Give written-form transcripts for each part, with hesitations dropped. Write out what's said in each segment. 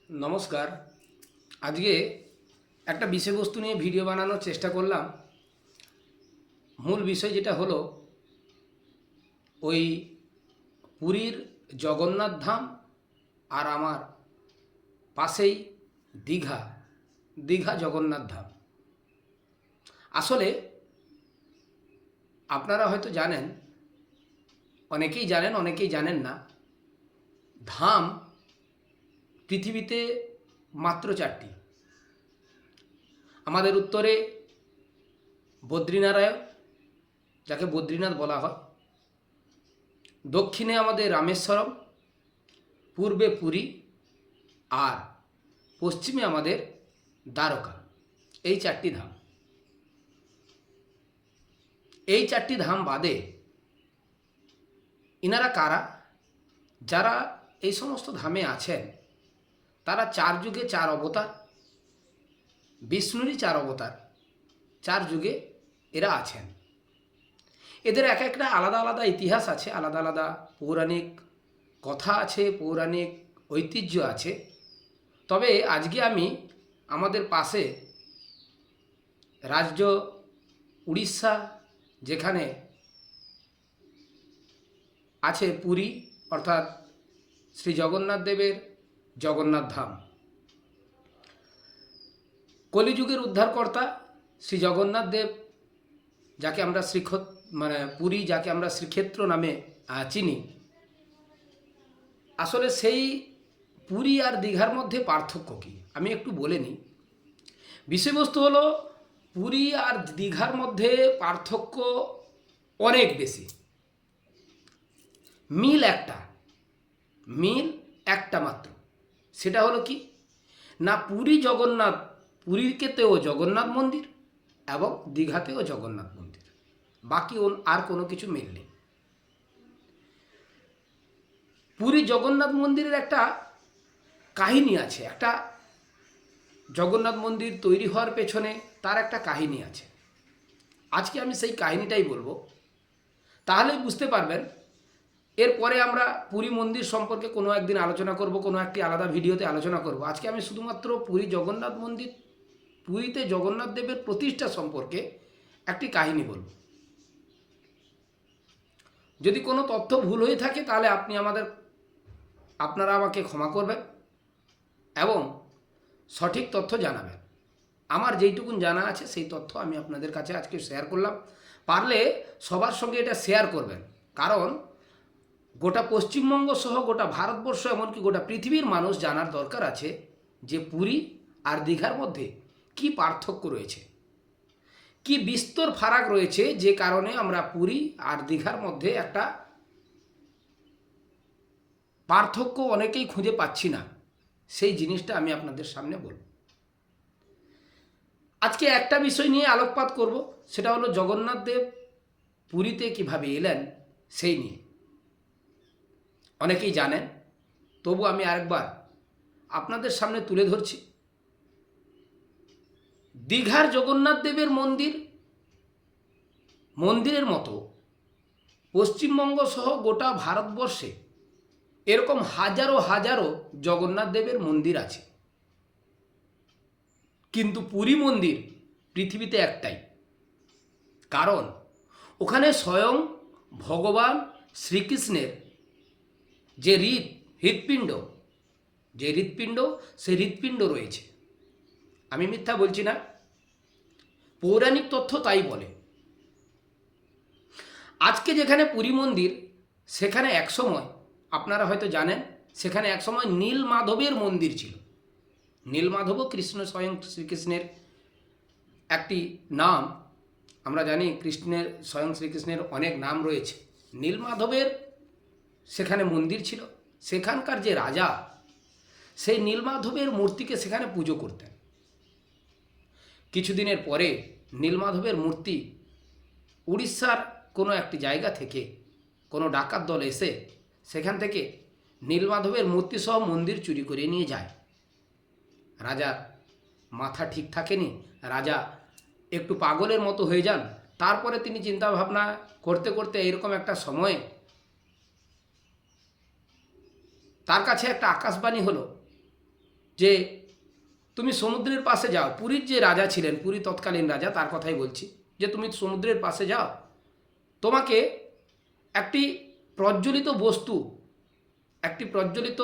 নমস্কার। আজকে একটা বিষয়বস্তু নিয়ে ভিডিও বানানোর চেষ্টা করলাম। মূল বিষয় যেটা হলো ওই পুরীর জগন্নাথ ধাম আর আমার পাশেই দীঘা দীঘা জগন্নাথ ধাম। আসলে আপনারা হয়তো জানেন, অনেকেই জানেন না। ধাম পৃথিবীতে মাত্র চারটি। আমাদের উত্তরে বদ্রীনারায়ণ, যাকে বদ্রীনাথ বলা হয়, দক্ষিণে আমাদের রামেশ্বরম, পূর্বে পুরী, আর পশ্চিমে আমাদের দ্বারকা। এই চারটি ধাম। এই চারটি ধাম বাদে ইনারা কারা? যারা এই সমস্ত ধামে আছেন তারা চার যুগে চার অবতার, বিষ্ণুরই চার অবতার, চার যুগে এরা আছেন। এদের এক একটা আলাদা আলাদা ইতিহাস আছে, আলাদা আলাদা পৌরাণিক কথা আছে, পৌরাণিক ঐতিহ্য আছে। তবে আজকে আমি আমাদের পাশে রাজ্য উড়িষ্যা, যেখানে আছে পুরী, অর্থাৎ শ্রী জগন্নাথ দেবের জগন্নাথ ধাম, কলিযুগের উদ্ধারকর্তা শ্রী জগন্নাথ দেব, যাকে আমরা পুরী, যাকে আমরা শ্রীক্ষেত্র নামে চিনি। আসলে সেই পুরী আর দীঘার মধ্যে পার্থক্য কী আমি একটু বলে নিই। বিষয়বস্তু হলো, পুরী আর দীঘার মধ্যে পার্থক্য অনেক বেশি। মিল একটা মাত্র। সেটা হলো কি না, পুরীতেও জগন্নাথ মন্দির এবং দীঘাতেও জগন্নাথ মন্দির। বাকি আর কোনো কিছু মিল নেই। পুরী জগন্নাথ মন্দিরের একটা কাহিনী আছে। একটা জগন্নাথ মন্দির তৈরি হওয়ার পেছনে তার একটা কাহিনী আছে। আজকে আমি সেই কাহিনীটাই বলবো, তাহলেই বুঝতে পারবেন। এরপরে আমরা পুরী মন্দির সম্পর্কে কোনো একদিন আলোচনা করব, কোনো একটি আলাদা ভিডিওতে আলোচনা করব। আজকে আমি শুধুমাত্র পুরী জগন্নাথ মন্দির, পুরীতে জগন্নাথ দেবের প্রতিষ্ঠা সম্পর্কে একটি কাহিনী বলব। যদি কোনো তথ্য ভুল হয়ে থাকে তাহলে আপনারা আমাকে ক্ষমা করবেন এবং সঠিক তথ্য জানাবেন। আমার যেইটুকুন জানা আছে সেই তথ্য আমি আপনাদের কাছে আজকে শেয়ার করলাম। পারলে সবার সঙ্গে এটা শেয়ার করবেন, কারণ গোটা পশ্চিমবঙ্গ সহ গোটা ভারতবর্ষ, এমনকি গোটা পৃথিবীর মানুষ জানার দরকার আছে যে পুরী আর দীঘার মধ্যে কি পার্থক্য রয়েছে, কি বিস্তর ফারাক রয়েছে, যে কারণে আমরা পুরী আর দীঘার মধ্যে একটা পার্থক্য অনেকেই খুঁজে পাচ্ছি না। সেই জিনিসটা আমি আপনাদের সামনে বলব। আজকে একটা বিষয় নিয়ে আলোকপাত করব, সেটা হলো জগন্নাথ দেব পুরীতে কিভাবে এলেন সেই নিয়ে। অনেকেই জানেন, তবু আমি আরেকবার আপনাদের সামনে তুলে ধরছি। দীঘার জগন্নাথ দেবের মন্দিরের মতো পশ্চিমবঙ্গ সহ গোটা ভারতবর্ষে এরকম হাজারো হাজারো জগন্নাথ দেবের মন্দির আছে, কিন্তু পুরী মন্দির পৃথিবীতে একটাই। কারণ ওখানে স্বয়ং ভগবান শ্রীকৃষ্ণের যে হৃৎপিণ্ড সেই হৃৎপিণ্ড রয়েছে। আমি মিথ্যা বলছি না, পৌরাণিক তথ্য তাই বলে। আজকে যেখানে পুরী মন্দির, সেখানে একসময়, আপনারা হয়তো জানেন, সেখানে একসময় নীলমাধবের মন্দির ছিল। নীলমাধবও স্বয়ং শ্রীকৃষ্ণের একটি নাম। আমরা জানি স্বয়ং শ্রীকৃষ্ণের অনেক নাম রয়েছে। নীলমাধবের সেখানে মন্দির ছিল। সেখানকার যে রাজা, সেই নীলমাধবের মূর্তিকে সেখানে পুজো করতেন। কিছুদিনের পরে নীলমাধবের মূর্তি উড়িষ্যার কোনো একটি জায়গা থেকে কোনো ডাকাত দল এসে সেখান থেকে নীলমাধবের মূর্তি সহ মন্দির চুরি করে নিয়ে যায়। রাজার মাথা ঠিক থাকেনি, রাজা একটু পাগলের মতো হয়ে যান। তারপরে তিনি চিন্তা ভাবনা করতে করতে এইরকম একটা সময়ে তার কাছে একটা আকাশবাণী হলো যে তুমি সমুদ্রের পাশে যাও। পুরীর যে রাজা ছিলেন, পুরী তৎকালীন রাজা, তার কথাই বলছি, যে তুমি সমুদ্রের পাশে যাও, তোমাকে একটি প্রজ্বলিত বস্তু, একটি প্রজ্বলিত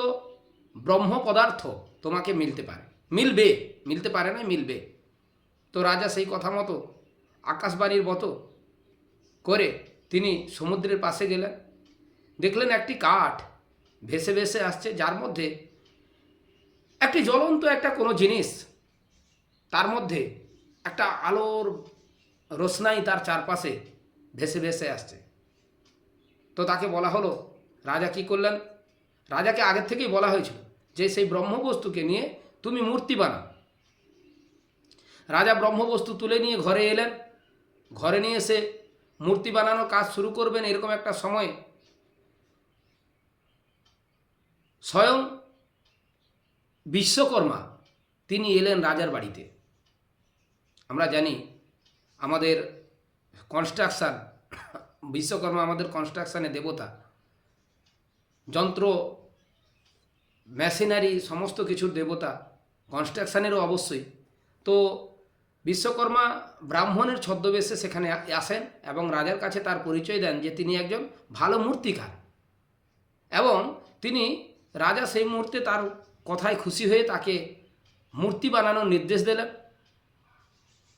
ব্রহ্ম পদার্থ তোমাকে মিলবে, মিলতে পারে না, মিলবে। তো রাজা সেই কথা মতো আকাশবাণীর মতো করে তিনি সমুদ্রের পাশে গেলেন। দেখলেন একটি কাঠ ভেসে ভেসে আসছে, যার মধ্যে একটি জ্বলন্ত একটা কোনো জিনিস, তার মধ্যে একটা আলোর রোশনাই তার চারপাশে ভেসে ভেসে আসছে। তো তাকে বলা হলো, রাজা কি করলেন, রাজাকে আগের থেকেই বলা হয়েছিল যে সেই ব্রহ্মবস্তুকে নিয়ে তুমি মূর্তি বানাও। রাজা ব্রহ্মবস্তু তুলে নিয়ে ঘরে এলেন। ঘরে নিয়ে এসে মূর্তি বানানোর কাজ শুরু করবেন। এরকম একটা সময় স্বয়ং বিশ্বকর্মা তিনি এলেন রাজার বাড়িতে। আমরা জানি আমাদের কনস্ট্রাকশান, বিশ্বকর্মা আমাদের কনস্ট্রাকশানে দেবতা, যন্ত্র মেশিনারি সমস্ত কিছুর দেবতা, কনস্ট্রাকশানেরও অবশ্যই। তো বিশ্বকর্মা ব্রাহ্মণের ছদ্মবেশে সেখানে আসেন এবং রাজার কাছে তার পরিচয় দেন যে তিনি একজন ভালো মূর্তিকার, এবং তিনি রাজা সেই মুহূর্তে তার কথায় খুশি হয়ে তাকে মূর্তি বানানোর নির্দেশ দিলেন।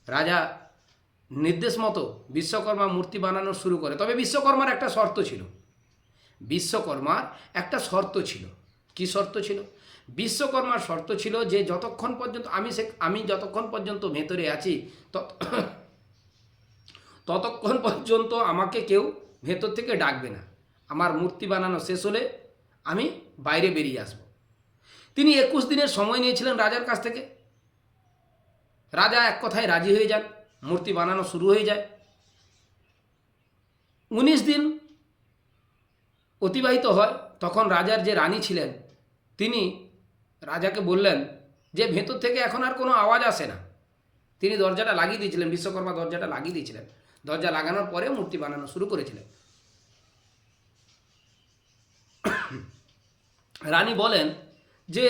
রাজা নির্দেশ মতো বিশ্বকর্মা মূর্তি বানানো শুরু করে। তবে বিশ্বকর্মার একটা শর্ত ছিল, বিশ্বকর্মার একটা শর্ত ছিল। কি শর্ত ছিল? বিশ্বকর্মার শর্ত ছিল যে যতক্ষণ পর্যন্ত আমি যতক্ষণ পর্যন্ত ভেতরে আছি ততক্ষণ পর্যন্ত আমাকে কেউ ভেতর থেকে ডাকবে না। আমার মূর্তি বানানো শেষ হলে আমি বাইরে বেরিয়ে আসব। তিনি 21 দিনের সময় নিয়েছিলেন রাজার কাছ থেকে। রাজা এক কথায় রাজি হয়ে যান, মূর্তি বানানো শুরু হয়ে যায়। 19 দিন অতিবাহিত হয়। তখন রাজার যে রানী ছিলেন তিনি রাজাকে বললেন যে ভেতর থেকে এখন আর কোনো আওয়াজ আসে না। তিনি দরজাটা লাগিয়ে দিয়েছিলেন, বিশ্বকর্মা দরজাটা লাগিয়ে দিয়েছিলেন। দরজা লাগানোর পরে মূর্তি বানানো শুরু করেছিলেন। রানী বলেন যে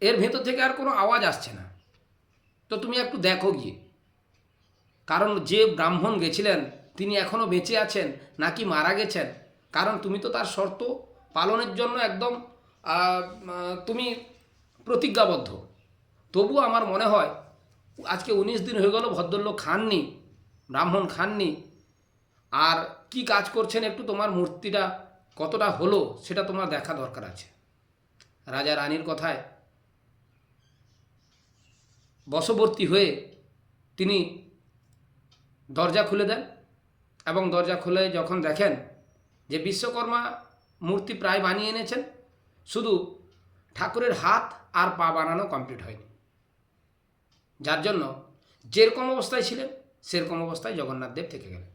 এর ভেতর থেকে আর কোনো আওয়াজ আসছে না, তো তুমি একটু দেখো গিয়ে। কারণ যে ব্রাহ্মণ গেছিলেন তিনি এখনও বেঁচে আছেন নাকি মারা গেছেন, কারণ তুমি তো তার শর্ত পালনের জন্য একদম তুমি প্রতিজ্ঞাবদ্ধ। তবু আমার মনে হয় আজকে 19 দিন হয়ে গেল ভদ্রলোক খাননি, ব্রাহ্মণ খাননি, আর কি কাজ করছেন, একটু তোমার মূর্তিটা কতটা হলো সেটা তোমার দেখা দরকার আছে। রাজা রানীর কথায় বশবর্তী হয়ে তিনি দরজা খুলে দেন, এবং দরজা খুলে যখন দেখেন যে বিশ্বকর্মা মূর্তি প্রায় বানিয়ে এনেছেন, শুধু ঠাকুরের হাত আর পা বানানো কমপ্লিট হয়নি। যার জন্য যেরকম অবস্থায় ছিলেন সেরকম অবস্থায় জগন্নাথ দেব থেকে গেলেন।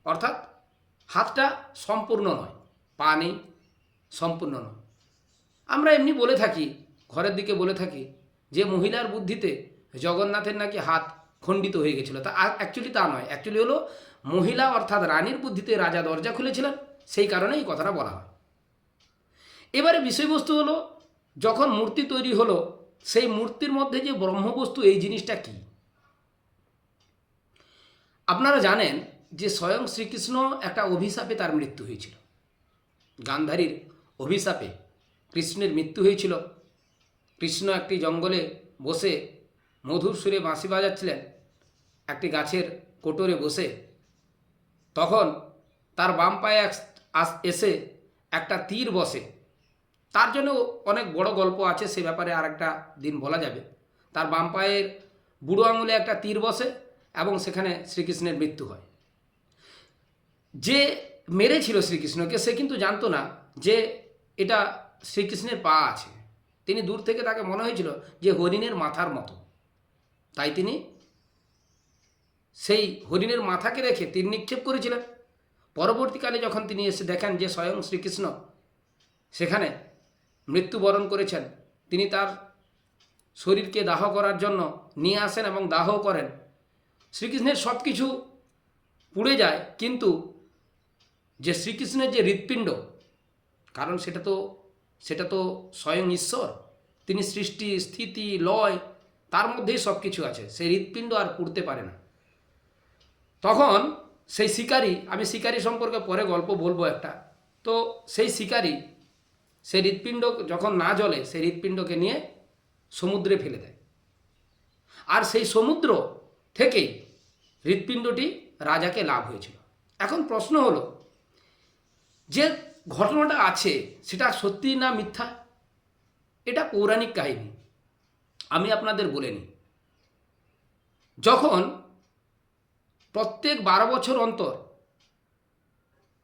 অর্থাৎ হাতটা সম্পূর্ণ নয়, পা নেই, সম্পূর্ণ নয়। আমরা এমনি বলে থাকি, ঘরের দিকে বলে থাকি যে মহিলার বুদ্ধিতে জগন্নাথের নাকি হাত খণ্ডিত হয়ে গেছিল। তা অ্যাকচুয়ালি তা নয়। অ্যাকচুয়ালি হলো মহিলা অর্থাৎ রানীর বুদ্ধিতে রাজা দরজা খুলেছিলেন, সেই কারণে এই কথাটা বলা হয়। এবারে বিষয়বস্তু হলো, যখন মূর্তি তৈরি হলো, সেই মূর্তির মধ্যে যে ব্রহ্মবস্তু, এই জিনিসটা কি? আপনারা জানেন যে স্বয়ং শ্রীকৃষ্ণ একটা অভিশাপে তার মৃত্যু হয়েছিল। গান্ধারীর অভিশাপে কৃষ্ণের মৃত্যু হয়েছিল। কৃষ্ণ একটি জঙ্গলে বসে মধুর সুরে বাঁশি বাজাচ্ছিলেন, একটি গাছের কোটরে বসে। তখন তার বাম পায়ে এসে একটা তীর বসে। তার জন্য অনেক বড় গল্প আছে, সে ব্যাপারে আর একটা দিন বলা যাবে। তার বাম পায়ের বুড়ো আঙুলে একটা তীর বসে এবং সেখানে শ্রীকৃষ্ণের মৃত্যু হয়। যে মেরেছিল শ্রীকৃষ্ণকে সে কিন্তু জানতো না যে এটা শ্রীকৃষ্ণের পা আছে। তিনি দূর থেকে তাকে মনে হয়েছিল যে হরিণের মাথার মতো, তাই তিনি সেই হরিণের মাথাকে রেখে তীর নিক্ষেপ করেছিলেন। পরবর্তীকালে যখন তিনি এসে দেখেন যে স্বয়ং শ্রীকৃষ্ণ সেখানে মৃত্যুবরণ করেছেন, তিনি তার শরীরকে দাহ করার জন্য নিয়ে আসেন এবং দাহ করেন। শ্রীকৃষ্ণের সব কিছু পুড়ে যায়, কিন্তু যে শ্রীকৃষ্ণের যে হৃৎপিণ্ড, কারণ সেটা তো স্বয়ং ঈশ্বর, তিনি সৃষ্টি, স্থিতি, লয়, তার মধ্যেই সব কিছু আছে। সেই হৃৎপিণ্ড আর পুড়তে পারে না। তখন সেই শিকারী, আমি শিকারী সম্পর্কে পরে গল্প বলবো একটা, তো সেই শিকারী সেই হৃৎপিণ্ড যখন না জ্বলে সেই হৃৎপিণ্ডকে নিয়ে সমুদ্রে ফেলে দেয়, আর সেই সমুদ্র থেকেই হৃৎপিণ্ডটি রাজাকে লাভ হয়েছিল। এখন প্রশ্ন হলো যে ঘটনাটা আছে সেটা সত্যি না মিথ্যা? এটা পৌরাণিক কাহিনী। আমি আপনাদের বলে নিই, যখন প্রত্যেক 12 বছর অন্তর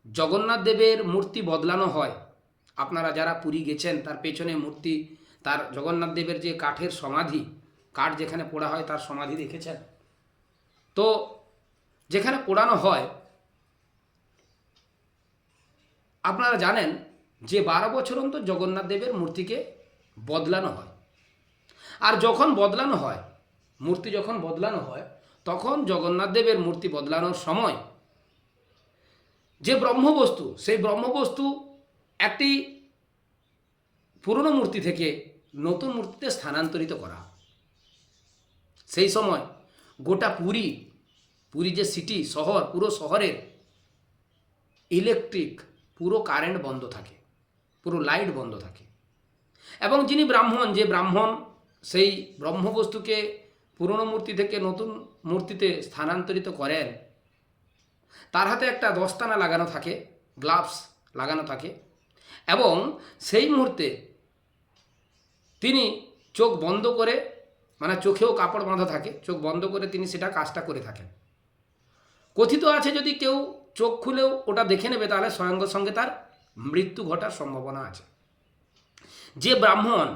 জগন্নাথ দেবের মূর্তি বদলানো হয়, আপনারা যারা পুরী গেছেন তার পেছনে মূর্তি, তার জগন্নাথ দেবের যে কাঠের সমাধি, কাঠ যেখানে পোড়া হয় তার সমাধি দেখেছেন তো? যেখানে পোড়ানো হয় আপনারা জানেন যে 12 বছর অন্তর জগন্নাথ দেবের মূর্তিকে বদলানো হয়। আর যখন বদলানো হয়, মূর্তি যখন বদলানো হয়, তখন জগন্নাথ দেবের মূর্তি বদলানোর সময় যে ব্রহ্মবস্তু, সেই ব্রহ্মবস্তু একটি পুরনো মূর্তি থেকে নতুন মূর্তিতে স্থানান্তরিত করা। সেই সময় গোটা পুরী যে সিটি শহর, পুরো শহরের ইলেকট্রিক, পুরো কারেন্ট বন্ধ থাকে, পুরো লাইট বন্ধ থাকে। এবং যিনি ব্রাহ্মণ, যে ব্রাহ্মণ সেই ব্রহ্মবস্তুকে পুরনো মূর্তি থেকে নতুন মূর্তিতে স্থানান্তরিত করেন, তার হাতে একটা দস্তানা লাগানো থাকে, গ্লাভস লাগানো থাকে, এবং সেই মুহূর্তে তিনি চোখ বন্ধ করে, মানে চোখেও কাপড় বাঁধা থাকে, চোখ বন্ধ করে তিনি সেটা কাজটা করে থাকেন। কথিত আছে যদি কেউ চোখ খুলেও ওটা দেখে নেবে তাহলে সঙ্গে সঙ্গে তার মৃত্যু ঘটার সম্ভাবনা আছে। যে ব্রাহ্মণ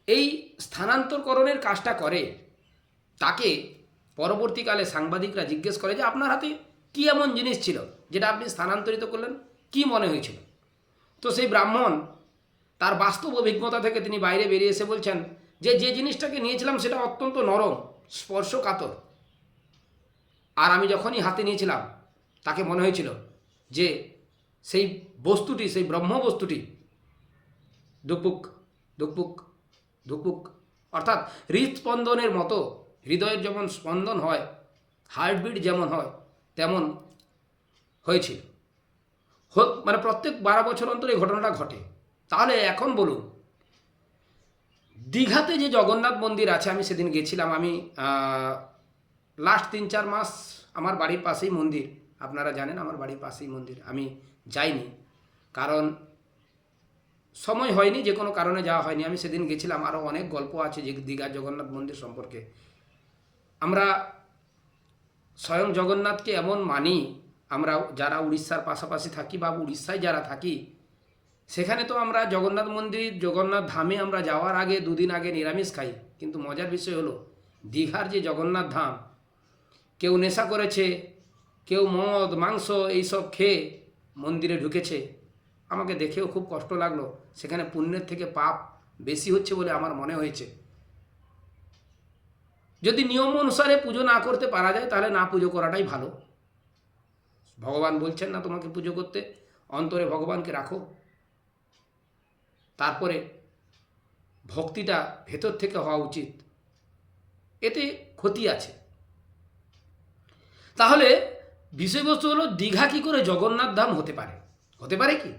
এই স্থানান্তরকরণের কাজটা করে তাকে পরবর্তীকালে সাংবাদিকরা জিজ্ঞেস করে যে আপনার হাতে কী এমন জিনিস ছিল যেটা আপনি স্থানান্তরিত করলেন, কি মনে হয়েছিল? তো সেই ব্রাহ্মণ তার বাস্তব অভিজ্ঞতা থেকে তিনি বাইরে বেরিয়ে এসে বলছেন যে জিনিসটাকে নিয়েছিলাম সেটা অত্যন্ত নরম, স্পর্শকাতর, আর আমি যখনই হাতে নিয়েছিলাম তাকে মনে হয়েছিল যে সেই বস্তুটি, সেই ব্রহ্ম বস্তুটি ধুকপুক ধুকপুক ধুকপুক, অর্থাৎ হৃদস্পন্দনের মতো, হৃদয়ের যেমন স্পন্দন হয়, হার্টবিট যেমন হয় তেমন হয়েছিল। মানে প্রত্যেক 12 বছর অন্তর এই ঘটনাটা ঘটে। তাহলে এখন বলুন, দীঘাতে যে জগন্নাথ মন্দির আছে, আমি সেদিন গেছিলাম, আমি লাস্ট 3-4 মাস আমার বাড়ির পাশেই মন্দির, আপনারা জানেন আমার বাড়ির পাশেই মন্দির, আমি যাইনি কারণ সময় হয়নি, যে কোনো কারণে যাওয়া হয়নি। আমি সেদিন গেছিলাম, আরও অনেক গল্প আছে যে দীঘার জগন্নাথ মন্দির সম্পর্কে। আমরা স্বয়ং জগন্নাথকে এমন মানি, আমরা যারা উড়িষ্যার পাশাপাশি থাকি বা উড়িষ্যায় যারা থাকি, সেখানে তো আমরা জগন্নাথ মন্দির, জগন্নাথ ধামে আমরা যাওয়ার আগে 2 দিন আগে নিরামিষ খাই। কিন্তু মজার বিষয় হলো দীঘার যে জগন্নাথ ধাম, কেউ নেশা করেছে, কেউ মদ মাংস এইসব খেয়ে মন্দিরে ঢুকেছে। আমাকে দেখেও খুব কষ্ট লাগলো, সেখানে পুণ্যের থেকে পাপ বেশি হচ্ছে বলে আমার মনে হয়েছে। যদি নিয়ম অনুসারে পুজো না করতে পারা যায় তাহলে না পুজো করাটাই ভালো। ভগবান বলছেন না তোমাকে পুজো করতে, অন্তরে ভগবানকে রাখো, তারপরে ভক্তিটা ভেতর থেকে হওয়া উচিত, এতে ক্ষতি আছে। তাহলে বিষয়বস্তু হলো দীঘা কি করে জগন্নাথ ধাম হতে পারে? হতে পারে কি?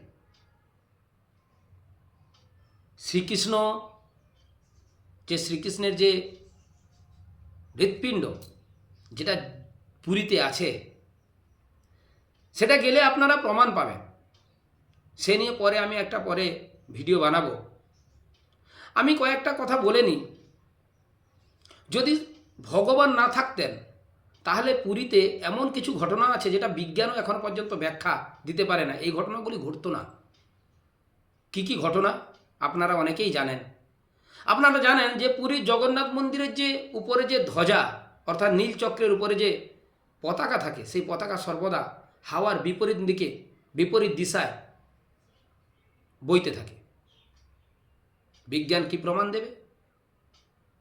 শ্রীকৃষ্ণ, যে শ্রীকৃষ্ণের যে হৃৎপিণ্ড যেটা পুরীতে আছে, সেটা গেলে আপনারা প্রমাণ পাবেন। সে নিয়ে পরে আমি একটা ভিডিও বানাবো। আমি কয়েকটা কথা বলে নিই। যদি ভগবান না থাকতেন তাহলে পুরীতে এমন কিছু ঘটনা আছে যেটা বিজ্ঞানও এখন পর্যন্ত ব্যাখ্যা দিতে পারে না, এই ঘটনাগুলি ঘটতো না। কি কি ঘটনা আপনারা অনেকেই জানেন। আপনারা জানেন যে পুরীর জগন্নাথ মন্দিরের যে উপরে যে ধ্বজা, অর্থাৎ নীল চক্রের উপরে যে পতাকা থাকে, সেই পতাকা সর্বদা হাওয়ার বিপরীত দিকে, বিপরীত দিশায় বইতে থাকে। বিজ্ঞান কি প্রমাণ দেবে?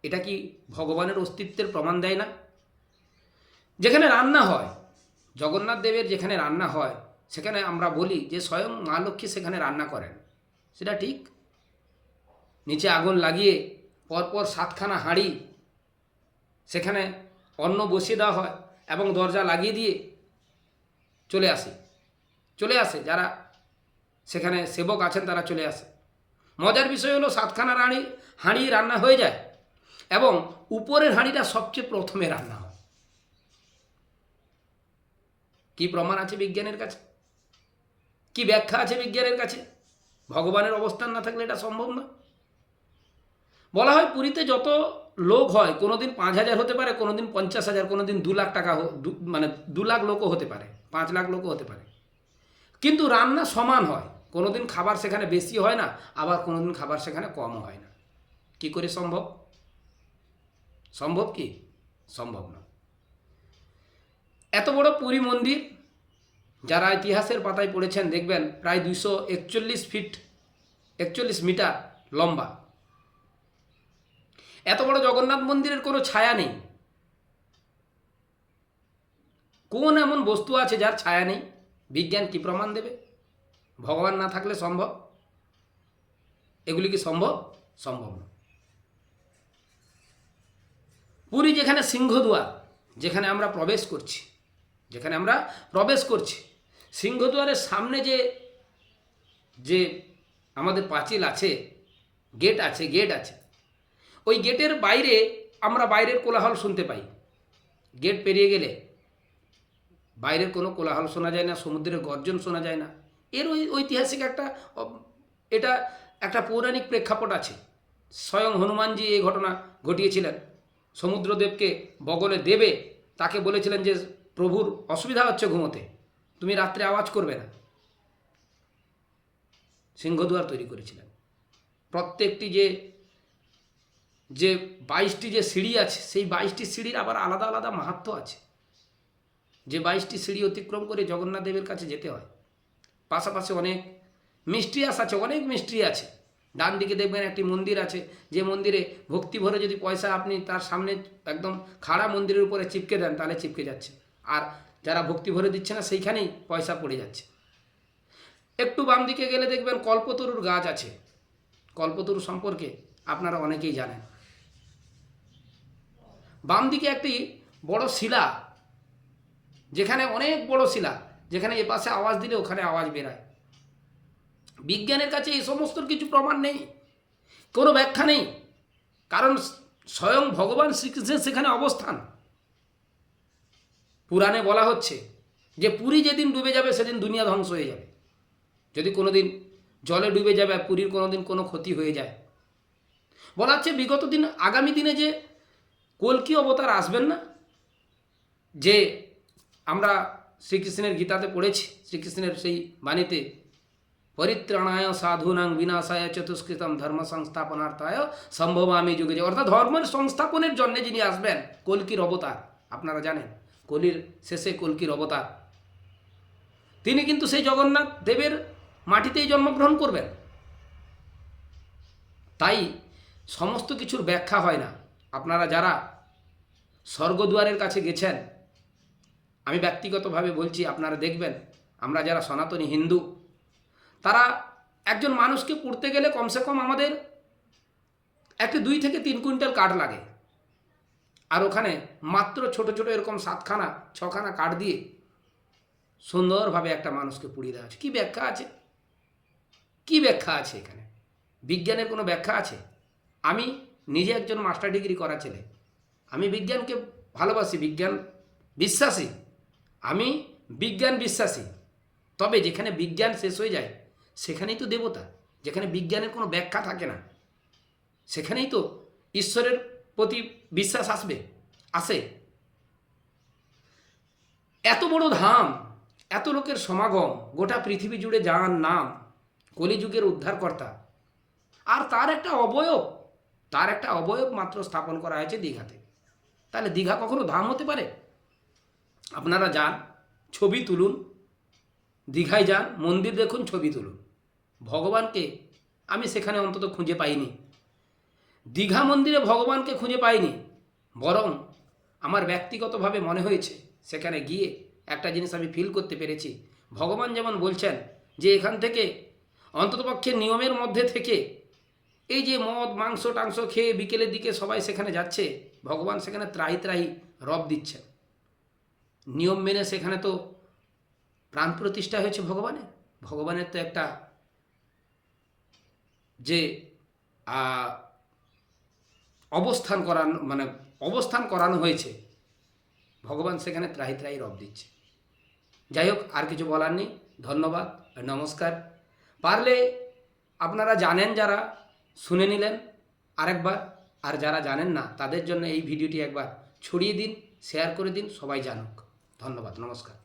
এটা কি ভগবানের অস্তিত্বের প্রমাণ দেয় না? যেখানে রান্না হয়, জগন্নাথ দেবের যেখানে রান্না হয়, সেখানে আমরা বলি যে স্বয়ং মা লক্ষ্মী সেখানে রান্না করেন, সেটা ঠিক। নিচে আগুন লাগিয়ে পরপর 7খানা হাঁড়ি সেখানে অন্ন বসিয়ে দেওয়া হয় এবং দরজা লাগিয়ে দিয়ে চলে আসে যারা সেখানে সেবক আছেন তারা চলে আসে। মজার বিষয় হলো 7খানা হাঁড়ি রান্না হয়ে যায় এবং উপরের হাঁড়িটা সবচেয়ে প্রথমে রান্না হয়। কি প্রমাণ আছে বিজ্ঞানের কাছে? কি ব্যাখ্যা আছে বিজ্ঞানের কাছে? ভগবানের অবস্থান না থাকলে এটা সম্ভব না। বলা হয় পুরীতে যত লোক হয় কোনোদিন 5,000 হতে পারে, কোনোদিন 50,000, কোনোদিন 2 লাখ টাকা মানে 2 লাখ লোকও হতে পারে, 5 লাখ লোকও হতে পারে, কিন্তু রান্না সমান হয়। কোনোদিন খাবার সেখানে বেশি হয় না, আবার কোনোদিন খাবার সেখানে কমও হয় না। কি করে সম্ভব? সম্ভব কি? সম্ভব না। এত বড় পুরী মন্দির, যারা ইতিহাসের পাতায় পড়েছেন দেখবেন প্রায় 241 মিটার লম্বা। এত বড় জগন্নাথ মন্দিরের কোনো ছায়া নেই। কোন এমন বস্তু আছে যার ছায়া নেই? বিজ্ঞান কি প্রমাণ দেবে? ভগবান না থাকলে সম্ভব? এগুলি কি সম্ভব? সম্ভব না। পুরী যেখানে সিংহদুয়ার, যেখানে আমরা প্রবেশ করছি, সিংহদুয়ারের সামনে যে আমাদের পাঁচিল আছে, গেট আছে, ওই গেটের বাইরে আমরা বাইরের কোলাহল শুনতে পাই। গেট পেরিয়ে গেলে বাইরের কোনো কোলাহল শোনা যায় না, সমুদ্রের গর্জন শোনা যায় না। এর ঐতিহাসিক এটা একটা পৌরাণিক প্রেক্ষাপট আছে। স্বয়ং হনুমানজি এই ঘটনা ঘটিয়েছিলেন। সমুদ্রদেবকে বগলে দেবে তাকে বলেছিলেন যে প্রভুর অসুবিধা হচ্ছে ঘুমোতে, তুমি রাত্রে আওয়াজ করবে না। সিংহদুয়ার তৈরি করেছিলেন। প্রত্যেকটি যে 22টি যে সিঁড়ি আছে, সেই 22টি সিঁড়ির আবার আলাদা আলাদা মাহাত্ম্য আছে। যে 22টি সিঁড়ি অতিক্রম করে জগন্নাথ দেবের কাছে যেতে হয়। পাশাপাশি অনেক মিস্ট্রি আছে। ডান দিকে দেখবেন একটি মন্দির আছে, যে মন্দিরে ভক্তি ভরে যদি পয়সা আপনি তার সামনে একদম খাড়া মন্দিরের উপরে চিপকে দেন তাহলে চিপকে যাচ্ছে, আর যারা ভক্তি ভরে দিচ্ছে না সেইখানেই পয়সা পড়ে যাচ্ছে। একটু বাম দিকে গেলে দেখবেন কল্পতরুর গাছ আছে। কল্পতরু সম্পর্কে আপনারা অনেকেই জানেন। বাম দিকে একটি বড় শিলা, যেখানে অনেক বড় শিলা, যেখানে এ পাশে আওয়াজ দিলে ওখানে আওয়াজ বেরায়। বিজ্ঞানের কাছে এই সমস্ত কিছু প্রমাণ নেই, কোনো ব্যাখ্যা নেই, কারণ স্বয়ং ভগবান শ্রীকৃষ্ণের সেখানে অবস্থান। পুরাণে বলা হচ্ছে যে পুরী যেদিন ডুবে যাবে সেদিন দুনিয়া ধ্বংস হয়ে যাবে। যদি কোনোদিন জলে ডুবে যাবে, পুরীর কোনোদিন কোনো ক্ষতি হয়ে যায়। বলা হচ্ছে আগামী দিনে যে কল্কি অবতার আসবেন না, যে আমরা শ্রীকৃষ্ণের গীতাতে পড়েছি, শ্রীকৃষ্ণের সেই বাণীতে, পরিত্রাণায় সাধুনাং বিনাশায় চতুষ্কৃতম ধর্ম সংস্থাপনার্থায় সম্ভবামি যুগে, অর্থাৎ ধর্মের সংস্থাপনের জন্য যিনি আসবেন, কল্কির অবতার। আপনারা জানেন কলির শেষে কল্কির অবতার, তিনি কিন্তু সেই জগন্নাথ দেবের মাটিতেই জন্মগ্রহণ করবেন। তাই সমস্ত কিছুর ব্যাখ্যা হয় না। আপনারা যারা স্বর্গদুয়ারের কাছে গেছেন, আমি ব্যক্তিগতভাবে বলছি, আপনারা দেখবেন আমরা যারা সনাতনী হিন্দু, তারা একজন মানুষকে পুড়তে গেলে কমসে কম আমাদের একটি 2 থেকে 3 কুইন্টাল কাঠ লাগে, আর ওখানে মাত্র ছোট ছোট এরকম 7খানা 6খানা কাঠ দিয়ে সুন্দরভাবে একটা মানুষকে পুড়িয়ে দেওয়া হচ্ছে। কি ব্যাখ্যা আছে? কি ব্যাখ্যা আছে এখানে? বিজ্ঞানের কোনো ব্যাখ্যা আছে? আমি নিজে একজন মাস্টার ডিগ্রি করা ছেলে, আমি বিজ্ঞানকে ভালোবাসি, বিজ্ঞান বিশ্বাসী, আমি বিজ্ঞান বিশ্বাসী। তবে যেখানে বিজ্ঞান শেষ হয়ে যায় সেখানেই তো দেবতা। যেখানে বিজ্ঞানের কোনো ব্যাখ্যা থাকে না সেখানেই তো ঈশ্বরের প্রতি বিশ্বাস আসে। এত বড় ধাম, এত লোকের সমাগম, গোটা পৃথিবী জুড়ে যার নাম, কলিযুগের উদ্ধারকর্তা, আর তার একটা অবয়ব মাত্র স্থাপন করা হয়েছে দীঘাতে। তাহলে দীঘা কখনো ধাম হতে পারে? আপনারা যান, ছবি তুলুন, দীঘায় যান, মন্দির দেখুন, ছবি তুলুন। ভগবানকে আমি সেখানে অন্তত খুঁজে পাইনি। দীঘা মন্দিরে ভগবানকে খুঁজে পাইনি, বরং আমার ব্যক্তিগতভাবে মনে হয়েছে সেখানে গিয়ে একটা জিনিস আমি ফিল করতে পেরেছি। ভগবান যেমন বলছেন যে এখান থেকে অন্ততপক্ষে নিয়মের মধ্যে থেকে এই যে মদ মাংস টাংস খেয়ে বিকেলের দিকে সবাই সেখানে যাচ্ছে, ভগবান সেখানে ত্রাহি ত্রাহি রব দিচ্ছেন। নিয়ম মেনে সেখানে তো প্রাণ প্রতিষ্ঠা হয়েছে ভগবানের। ভগবানের তো একটা যে অবস্থান করানো, মানে অবস্থান করানো হয়েছে, ভগবান সেখানে ত্রাহি ত্রাহি রব দিচ্ছে। যাই হোক, আর কিছু বলার নেই। ধন্যবাদ, নমস্কার। পারলে আপনারা জানেন যারা, শুনে নিলেন আরেকবার, আর যারা জানেন না তাদের জন্য এই ভিডিওটি একবার ছড়িয়ে দিন, শেয়ার করে দিন, সবাই জানুক। ধন্যবাদ, নমস্কার।